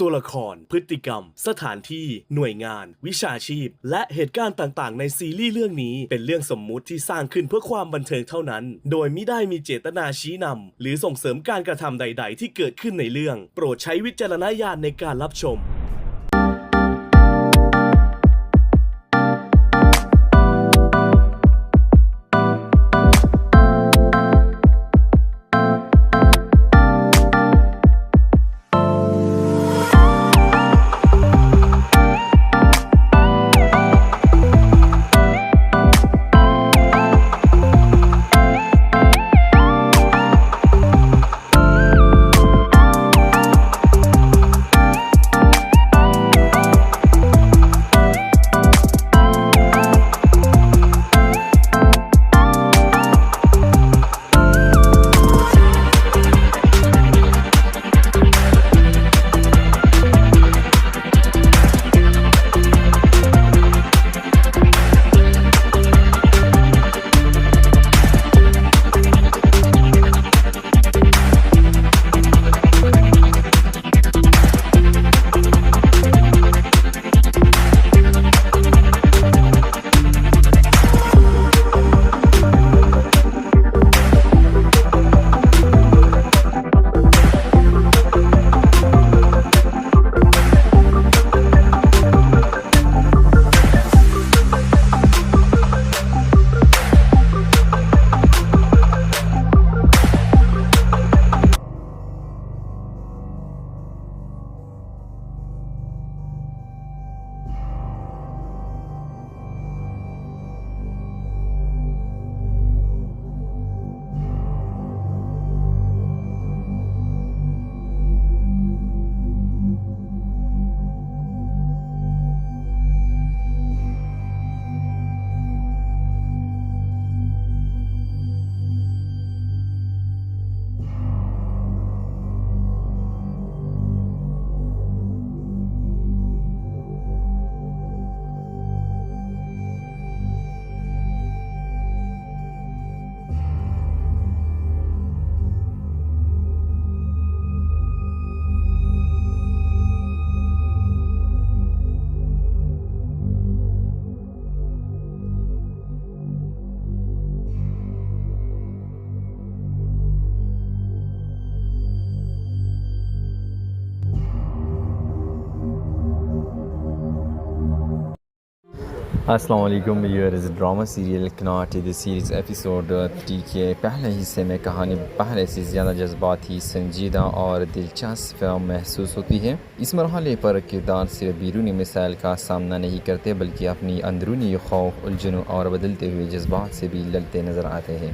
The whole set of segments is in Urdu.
ตัวละครพฤติกรรมสถานที่หน่วยงานวิชาชีพและเหตุการณ์ต่างๆในซีรีส์เรื่องนี้เป็นเรื่องสมมุติที่สร้างขึ้นเพื่อความบันเทิงเท่านั้นโดยไม่ได้มีเจตนาชี้นำหรือส่งเสริมการกระทำใดๆที่เกิดขึ้นในเรื่องโปรดใช้วิจารณญาณในการรับชมالسلام علیکم ویورز ڈرامہ سیریل کناٹ دی سیریز ایپیسوڈ 3 کے پہلے حصے میں کہانی پہلے سے زیادہ جذباتی سنجیدہ اور دلچسپ محسوس ہوتی ہے۔ اس مرحلے پر کردار صرف بیرونی مسائل کا سامنا نہیں کرتے بلکہ اپنی اندرونی خوف الجھنوں اور بدلتے ہوئے جذبات سے بھی لڑتے نظر آتے ہیں۔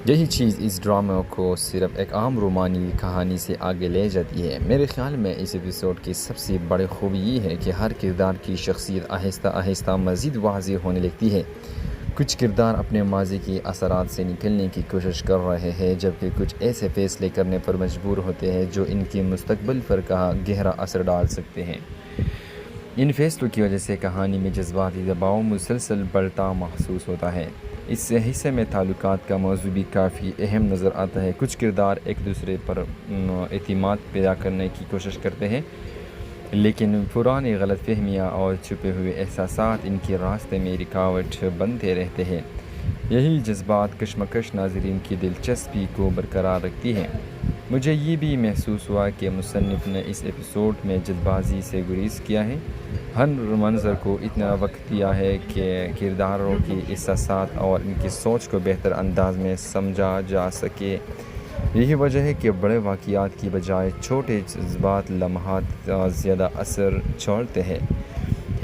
یہی چیز اس ڈرامہ کو صرف ایک عام رومانی کہانی سے آگے لے جاتی ہے۔ میرے خیال میں اس ایپیسوڈ کی سب سے بڑی خوبی یہ ہے کہ ہر کردار کی شخصیت آہستہ آہستہ مزید واضح ہونے لگتی ہے۔ کچھ کردار اپنے ماضی کے اثرات سے نکلنے کی کوشش کر رہے ہیں جبکہ کچھ ایسے فیصلے کرنے پر مجبور ہوتے ہیں جو ان کے مستقبل پر گہرا اثر ڈال سکتے ہیں۔ ان فیصلوں کی وجہ سے کہانی میں جذباتی دباؤ مسلسل بڑھتا محسوس ہوتا ہے۔ اس حصے میں تعلقات کا موضوع بھی کافی اہم نظر آتا ہے۔ کچھ کردار ایک دوسرے پر اعتماد پیدا کرنے کی کوشش کرتے ہیں لیکن پرانی غلط فہمیاں اور چھپے ہوئے احساسات ان کے راستے میں رکاوٹ بنتے رہتے ہیں۔ یہی جذبات کشمکش ناظرین کی دلچسپی کو برقرار رکھتی ہے۔ مجھے یہ بھی محسوس ہوا کہ مصنف نے اس ایپیسوڈ میں جلد بازی سے گریز کیا ہے۔ ہر منظر کو اتنا وقت دیا ہے کہ کرداروں کے احساسات اور ان کی سوچ کو بہتر انداز میں سمجھا جا سکے۔ یہی وجہ ہے کہ بڑے واقعات کی بجائے چھوٹے جذبات لمحات زیادہ اثر چھوڑتے ہیں۔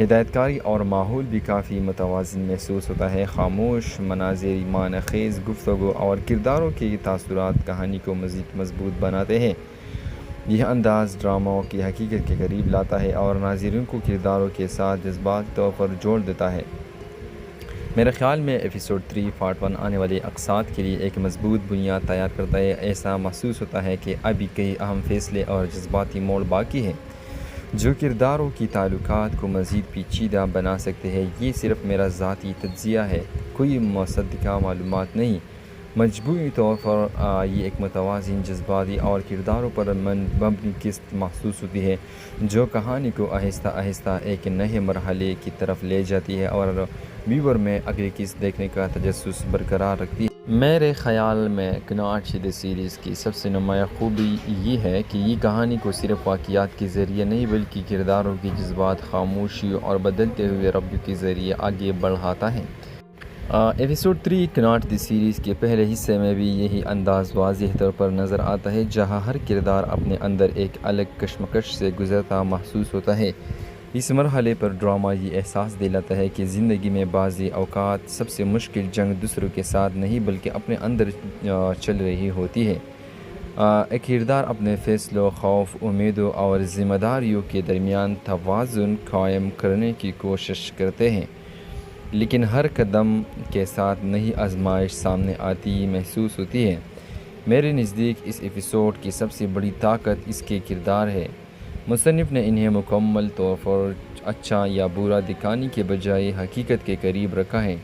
ہدایت کاری اور ماحول بھی کافی متوازن محسوس ہوتا ہے۔ خاموش مناظر، معنی خیز گفتگو اور کرداروں کے تاثرات کہانی کو مزید مضبوط بناتے ہیں۔ یہ انداز ڈراموں کی حقیقت کے قریب لاتا ہے اور ناظرین کو کرداروں کے ساتھ جذبات طور پر جوڑ دیتا ہے۔ میرے خیال میں ایپیسوڈ 3 پارٹ 1 آنے والے اقساط کے لیے ایک مضبوط بنیاد تیار کرتا ہے۔ ایسا محسوس ہوتا ہے کہ ابھی کئی اہم فیصلے اور جذباتی موڑ باقی ہیں جو کرداروں کی تعلقات کو مزید پیچیدہ بنا سکتے ہیں۔ یہ صرف میرا ذاتی تجزیہ ہے، کوئی مصدقہ معلومات نہیں۔ مجموعی طور پر یہ ایک متوازن جذباتی اور کرداروں پر مبنی قسط محسوس ہوتی ہے جو کہانی کو آہستہ آہستہ ایک نئے مرحلے کی طرف لے جاتی ہے اور ویور میں اگلی قسط دیکھنے کا تجسس برقرار رکھتی ہے۔ میرے خیال میں کناٹ شدہ سیریز کی سب سے نمایاں خوبی یہ ہے کہ یہ کہانی کو صرف واقعات کے ذریعے نہیں بلکہ کرداروں کی جذبات، خاموشی اور بدلتے ہوئے رویوں کے ذریعے آگے بڑھاتا ہے۔ ایپیسوڈ 3 کناٹ دی سیریز کے پہلے حصے میں بھی یہی انداز واضح طور پر نظر آتا ہے، جہاں ہر کردار اپنے اندر ایک الگ کشمکش سے گزرتا محسوس ہوتا ہے۔ اس مرحلے پر ڈرامہ یہ احساس دلاتا ہے کہ زندگی میں بعض اوقات سب سے مشکل جنگ دوسروں کے ساتھ نہیں بلکہ اپنے اندر چل رہی ہوتی ہے۔ ایک کردار اپنے فیصلوں، خوف، امیدوں اور ذمہ داریوں کے درمیان توازن قائم کرنے کی کوشش کرتے ہیں، لیکن ہر قدم کے ساتھ نئی آزمائش سامنے آتی محسوس ہوتی ہے۔ میرے نزدیک اس ایپیسوڈ کی سب سے بڑی طاقت اس کے کردار ہے۔ مصنف نے انہیں مکمل طور پر اچھا یا برا دکھانے کے بجائے حقیقت کے قریب رکھا ہے۔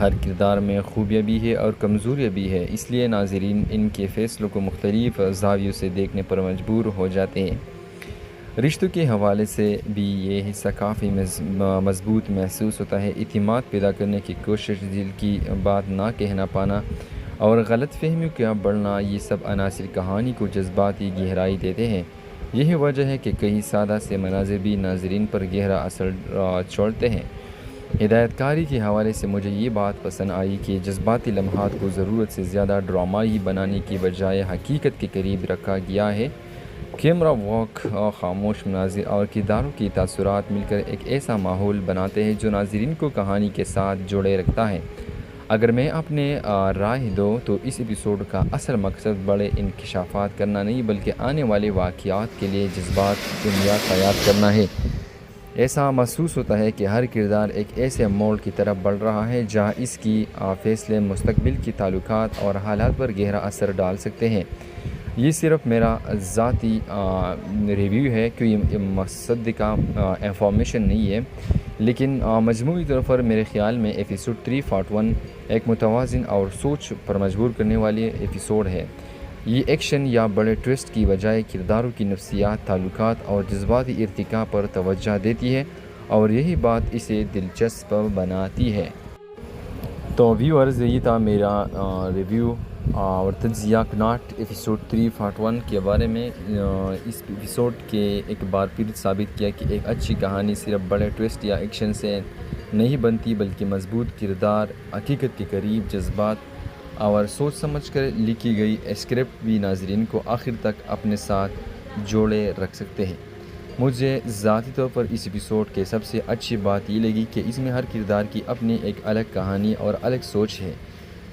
ہر کردار میں خوبیاں بھی ہے اور کمزوریاں بھی ہے، اس لیے ناظرین ان کے فیصلوں کو مختلف زاویوں سے دیکھنے پر مجبور ہو جاتے ہیں۔ رشتوں کے حوالے سے بھی یہ حصہ کافی مضبوط محسوس ہوتا ہے۔ اعتماد پیدا کرنے کی کوشش، دل کی بات نہ کہنا پانا اور غلط فہمیوں کا بڑھنا، یہ سب عناصر کہانی کو جذباتی گہرائی دیتے ہیں۔ یہی وجہ ہے کہ کئی سادہ سے مناظر بھی ناظرین پر گہرا اثر چھوڑتے ہیں۔ ہدایت کاری کے حوالے سے مجھے یہ بات پسند آئی کہ جذباتی لمحات کو ضرورت سے زیادہ ڈرامائی بنانے کی بجائے حقیقت کے قریب رکھا گیا ہے۔ کیمرہ ورک، خاموش مناظر اور کرداروں کی تاثرات مل کر ایک ایسا ماحول بناتے ہیں جو ناظرین کو کہانی کے ساتھ جوڑے رکھتا ہے۔ اگر میں اپنے رائے دوں تو اس ایپیسوڈ کا اصل مقصد بڑے انکشافات کرنا نہیں بلکہ آنے والے واقعات کے لیے جذبات دنیا تیار کرنا ہے۔ ایسا محسوس ہوتا ہے کہ ہر کردار ایک ایسے موڑ کی طرف بڑھ رہا ہے جہاں اس کی فیصلے مستقبل کی تعلقات اور حالات پر گہرا اثر ڈال سکتے ہیں۔ یہ صرف میرا ذاتی ریویو ہے کہ یہ مصدقہ انفارمیشن نہیں ہے، لیکن مجموعی طور پر میرے خیال میں ایپیسوڈ 3 پارٹ 1 ایک متوازن اور سوچ پر مجبور کرنے والی ایپیسوڈ ہے۔ یہ ایکشن یا بڑے ٹویسٹ کی بجائے کرداروں کی نفسیات، تعلقات اور جذباتی ارتقاء پر توجہ دیتی ہے اور یہی بات اسے دلچسپ بناتی ہے۔ تو ویورز، یہ تھا میرا ریویو اور تجزیہ کناٹ ایپیسوڈ 3 پارٹ 1 کے بارے میں۔ اس ایپیسوڈ کے ایک بار پھر ثابت کیا کہ ایک اچھی کہانی صرف بڑے ٹویسٹ یا ایکشن سے نہیں بنتی بلکہ مضبوط کردار، حقیقت کے قریب جذبات اور سوچ سمجھ کر لکھی گئی اسکرپٹ بھی ناظرین کو آخر تک اپنے ساتھ جوڑے رکھ سکتے ہیں۔ مجھے ذاتی طور پر اس ایپیسوڈ کے سب سے اچھی بات یہ لگی کہ اس میں ہر کردار کی اپنی ایک الگ کہانی اور الگ سوچ ہے۔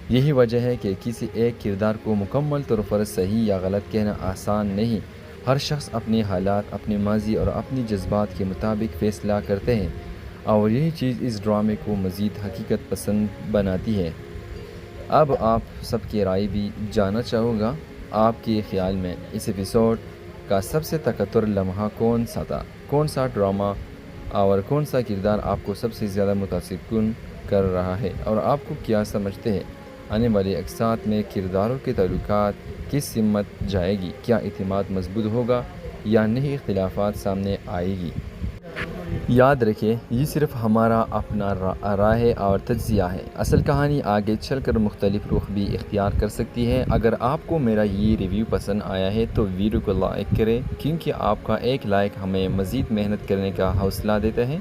یہی وجہ ہے کہ کسی ایک کردار کو مکمل طور پر صحیح یا غلط کہنا آسان نہیں۔ ہر شخص اپنے حالات، اپنے ماضی اور اپنی جذبات کے مطابق فیصلہ کرتے ہیں اور یہی چیز اس ڈرامے کو مزید حقیقت پسند بناتی ہے۔ اب آپ سب کی رائے بھی جاننا چاہوں گا۔ آپ کے خیال میں اس ایپیسوڈ کا سب سے طاقتور لمحہ کون سا تھا؟ کون سا ڈرامہ اور کون سا کردار آپ کو سب سے زیادہ متاثر کن کر رہا ہے اور آپ کو کیا سمجھتے ہیں آنے والے اقساط میں کرداروں کے تعلقات کس سمت جائے گی؟ کیا اعتماد مضبوط ہوگا یا نئی اختلافات سامنے آئے گی؟ یاد رکھیں، یہ صرف ہمارا اپنا رائے اور تجزیہ ہے۔ اصل کہانی آگے چل کر مختلف رخ بھی اختیار کر سکتی ہے۔ اگر آپ کو میرا یہ ریویو پسند آیا ہے تو ویڈیو کو لائک کریں، کیونکہ آپ کا ایک لائک ہمیں مزید محنت کرنے کا حوصلہ دیتا ہے۔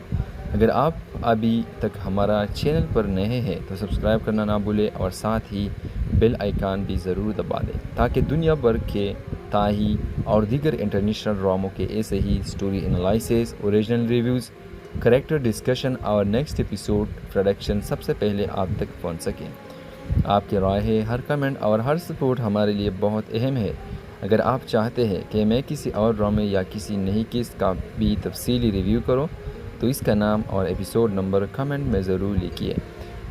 اگر آپ ابھی تک ہمارا چینل پر نئے ہیں تو سبسکرائب کرنا نہ بھولیں اور ساتھ ہی بیل آئیکن بھی ضرور دبا دیں تاکہ دنیا بھر کے تاہی اور دیگر انٹرنیشنل ڈراموں کے ایسے ہی story analysis, original reviews, character discussion اور نیکسٹ ایپیسوڈ پروڈکشن سب سے پہلے آپ تک پہنچ سکیں۔ آپ کی رائے ہے، ہر کمنٹ اور ہر سپورٹ ہمارے لیے بہت اہم ہے۔ اگر آپ چاہتے ہیں کہ میں کسی اور ڈرامے یا کسی نئی قسط کا بھی تفصیلی ریویو کروں تو اس کا نام اور ایپیسوڈ نمبر کمنٹ میں ضرور لکھیے۔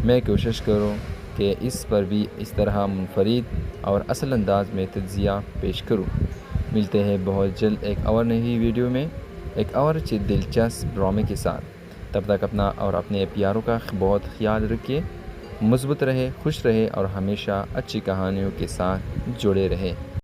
میں کوشش کروں کہ اس پر بھی اس طرح منفرد اور اصل انداز میں تجزیہ پیش کروں۔ ملتے ہیں بہت جلد ایک اور نئی ویڈیو میں ایک اور دلچسپ ڈرامے کے ساتھ۔ تب تک اپنا اور اپنے پیاروں کا بہت خیال رکھیے۔ مثبت رہے، خوش رہے اور ہمیشہ اچھی کہانیوں کے ساتھ جڑے رہے۔